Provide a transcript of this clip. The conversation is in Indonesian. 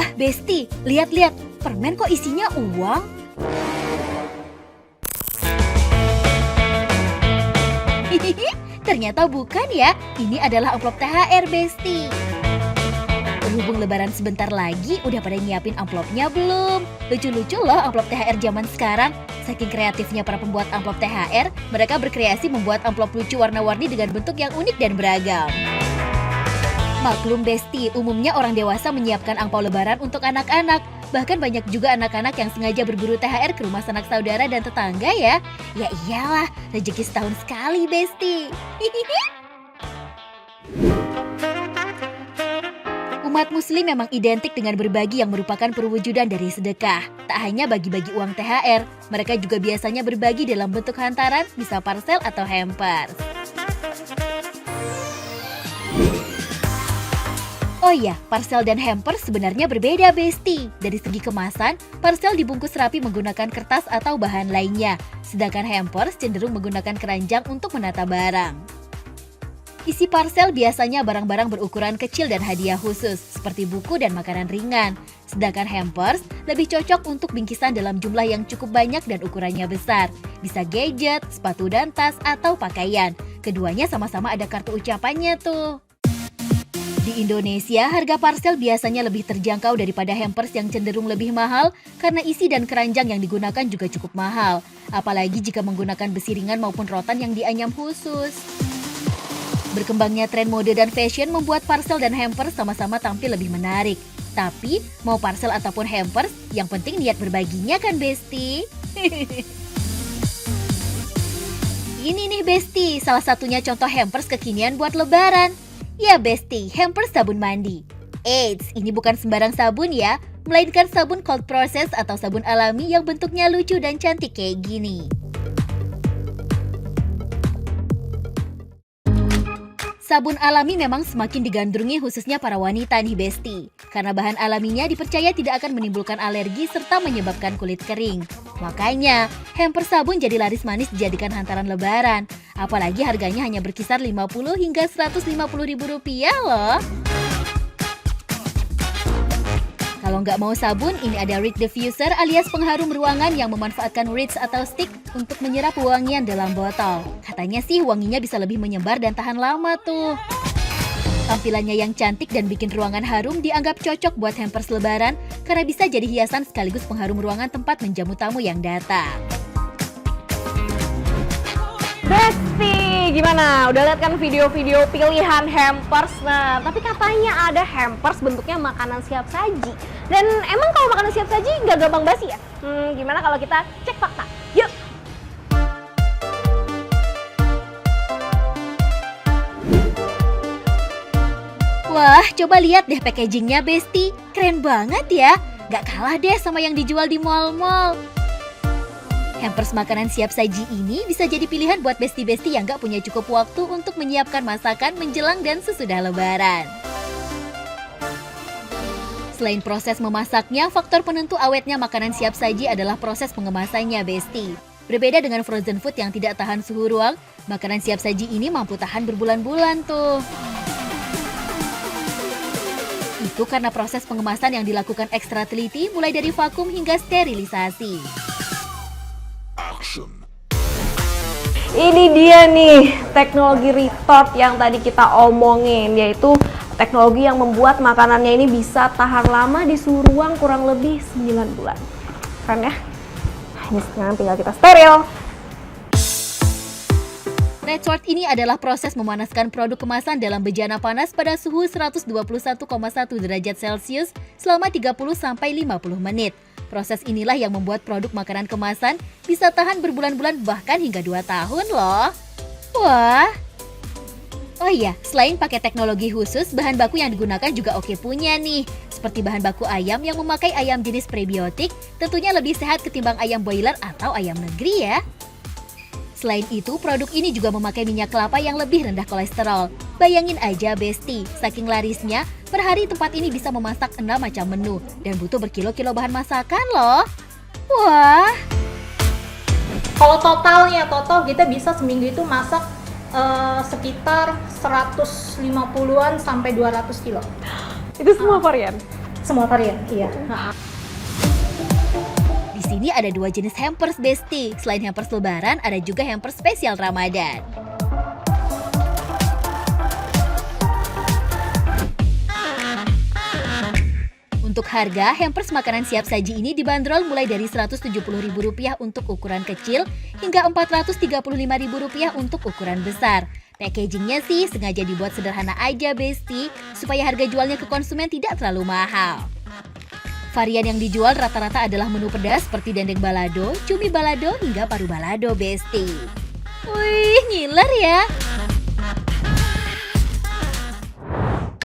Wah, Besti, lihat-lihat, permen kok isinya uang? Hihihi, ternyata bukan ya, ini adalah amplop THR, Besti. Berhubung lebaran sebentar lagi, udah pada nyiapin amplopnya belum? Lucu-lucu loh amplop THR zaman sekarang. Saking kreatifnya para pembuat amplop THR, mereka berkreasi membuat amplop lucu warna-warni dengan bentuk yang unik dan beragam. Maklum Besti, umumnya orang dewasa menyiapkan angpau lebaran untuk anak-anak. Bahkan banyak juga anak-anak yang sengaja berburu THR ke rumah sanak saudara dan tetangga ya. Ya iyalah, rezeki setahun sekali Besti. Umat muslim memang identik dengan berbagi yang merupakan perwujudan dari sedekah. Tak hanya bagi-bagi uang THR, mereka juga biasanya berbagi dalam bentuk hantaran, bisa parcel atau hampers. Oh iya, parcel dan hampers sebenarnya berbeda Besti. Dari segi kemasan, parcel dibungkus rapi menggunakan kertas atau bahan lainnya. Sedangkan hampers cenderung menggunakan keranjang untuk menata barang. Isi parcel biasanya barang-barang berukuran kecil dan hadiah khusus, seperti buku dan makanan ringan. Sedangkan hampers lebih cocok untuk bingkisan dalam jumlah yang cukup banyak dan ukurannya besar. Bisa gadget, sepatu dan tas, atau pakaian. Keduanya sama-sama ada kartu ucapannya tuh. Di Indonesia, harga parcel biasanya lebih terjangkau daripada hampers yang cenderung lebih mahal karena isi dan keranjang yang digunakan juga cukup mahal. Apalagi jika menggunakan besi ringan maupun rotan yang dianyam khusus. Berkembangnya tren mode dan fashion membuat parcel dan hampers sama-sama tampil lebih menarik. Tapi, mau parcel ataupun hampers, yang penting niat berbaginya kan Besti? Ini nih Besti, salah satunya contoh hampers kekinian buat lebaran. Ya Besti, hampers sabun mandi. Eits, ini bukan sembarang sabun ya, melainkan sabun cold process atau sabun alami yang bentuknya lucu dan cantik kayak gini. Sabun alami memang semakin digandrungi khususnya para wanita nih Besti. Karena bahan alaminya dipercaya tidak akan menimbulkan alergi serta menyebabkan kulit kering. Makanya, hampers sabun jadi laris manis dijadikan hantaran lebaran. Apalagi harganya hanya berkisar 50 hingga 150 ribu rupiah loh. Kalau nggak mau sabun, ini ada reed diffuser alias pengharum ruangan yang memanfaatkan reeds atau stick untuk menyerap wangian dalam botol. Katanya sih wanginya bisa lebih menyebar dan tahan lama tuh. Tampilannya yang cantik dan bikin ruangan harum dianggap cocok buat hampers lebaran karena bisa jadi hiasan sekaligus pengharum ruangan tempat menjamu tamu yang datang. Besti, gimana? Udah lihat kan video-video pilihan hampers? Nah, tapi katanya ada hampers bentuknya makanan siap saji. Dan emang kalau makanan siap saji nggak gampang basi ya? Gimana kalau kita cek fakta? Yuk! Wah, coba lihat deh packagingnya Besti. Keren banget ya. Gak kalah deh sama yang dijual di mall-mall. Hampers makanan siap saji ini bisa jadi pilihan buat besti-besti yang gak punya cukup waktu untuk menyiapkan masakan menjelang dan sesudah lebaran. Selain proses memasaknya, faktor penentu awetnya makanan siap saji adalah proses pengemasannya, Besti. Berbeda dengan frozen food yang tidak tahan suhu ruang, makanan siap saji ini mampu tahan berbulan-bulan tuh. Itu karena proses pengemasan yang dilakukan ekstra teliti mulai dari vakum hingga sterilisasi. Ini dia nih teknologi retort yang tadi kita omongin, yaitu teknologi yang membuat makanannya ini bisa tahan lama di suhu ruang kurang lebih 9 bulan. Keren ya? Ini sekarang tinggal kita steril. Retort ini adalah proses memanaskan produk kemasan dalam bejana panas pada suhu 121,1 derajat Celcius selama 30-50 menit. Proses inilah yang membuat produk makanan kemasan bisa tahan berbulan-bulan bahkan hingga 2 tahun loh. Wah. Oh iya, selain pakai teknologi khusus, bahan baku yang digunakan juga oke punya nih. Seperti bahan baku ayam yang memakai ayam jenis prebiotik, tentunya lebih sehat ketimbang ayam broiler atau ayam negeri ya. Selain itu, produk ini juga memakai minyak kelapa yang lebih rendah kolesterol. Bayangin aja Besti, saking larisnya, per hari tempat ini bisa memasak 6 macam menu dan butuh berkilo-kilo bahan masakan loh. Wah. Kalau total kita bisa seminggu itu masak sekitar 150-an sampai 200 kilo. Itu semua varian? Semua varian, iya. Di sini ada 2 jenis hampers Besti. Selain hampers lebaran, ada juga hampers spesial Ramadan. Untuk harga, hampers makanan siap saji ini dibanderol mulai dari Rp170.000 untuk ukuran kecil hingga Rp435.000 untuk ukuran besar. Packagingnya sih sengaja dibuat sederhana aja Besti, supaya harga jualnya ke konsumen tidak terlalu mahal. Varian yang dijual rata-rata adalah menu pedas seperti dendeng balado, cumi balado, hingga paru balado Besti. Wih, ngiler ya!